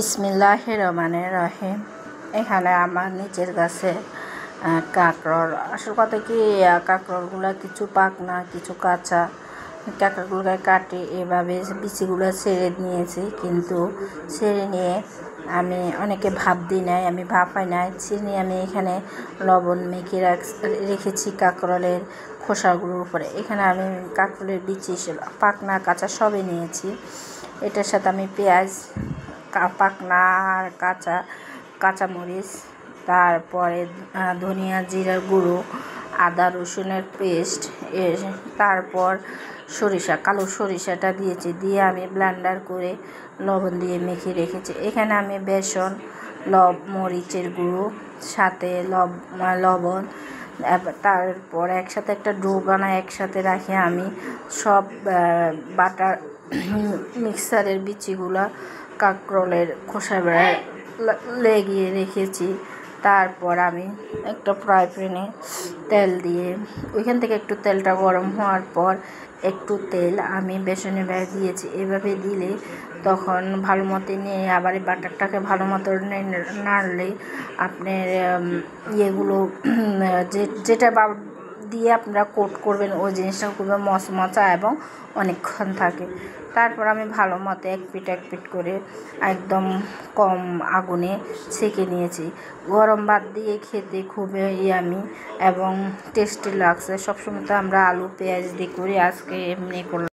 বিসমিল্লাহির রহমানির রহিম। এখানে আমার নিচের গাছে কাঁকরোল। আসল কথা কি, কাঁকরোলগুলো কিছু পাকনা কিছু কাঁচা। কাঁকরোলগুলোকে কাটে এভাবে বিচিগুলো ছেড়ে নিয়েছি, কিন্তু ছেড়ে নিয়ে আমি অনেকে ভাপ দিই নাই, আমি ভাপাই নাই, ছেড়ে নিয়ে আমি এখানে লবণ মেখে রেখেছি কাঁকরোলের খোসাগুলোর উপরে। এখানে আমি কাঁকরোলের বিচি পাকনা কাঁচা সবই নিয়েছি। এটার সাথে আমি পেঁয়াজ, পাকনা আর কাঁচামরিচ, তারপরে ধনিয়া জিরার গুঁড়ো, আদা রসুনের পেস্ট, তারপর সরিষা, কালো সরিষাটা দিয়েছি, দিয়ে আমি ব্লেন্ডার করে লবণ দিয়ে মেখে রেখেছি। এখানে আমি বেসন, মরিচের গুঁড়ো, সাথে লবণ, তারপর একসাথে একটা ডো বানায় একসাথে রাখি আমি সব বাটার মিক্সারের বিচিগুলা কাঁকরোলের খোসা বেড়ায় লেগিয়ে রেখেছি। তারপর আমি একটা ফ্রাই প্যানে তেল দিয়ে ওইখান থেকে একটু তেলটা গরম হওয়ার পর একটু তেল আমি বেসনে বেড়ে দিয়েছি। এভাবে দিলে তখন ভালো মতো নিয়ে আবার এই বাটারটাকে ভালো মতো নাড়লে আপনার ইয়েগুলো যেটা দিয়ে আপনারা কোট করবেন ওই জিনিসটা খুবই মচমচা এবং অনেকক্ষণ থাকে। তারপর আমি ভালো মতো এক পিঠ করে একদম কম আগুনে ছেঁকে নিয়েছি। গরম ভাত দিয়ে খেতে খুবই ইয়ামি এবং টেস্টি লাগছে। সবসময় তো আমরা আলু পেঁয়াজ দিয়ে করি, আজকে এমনি করলাম।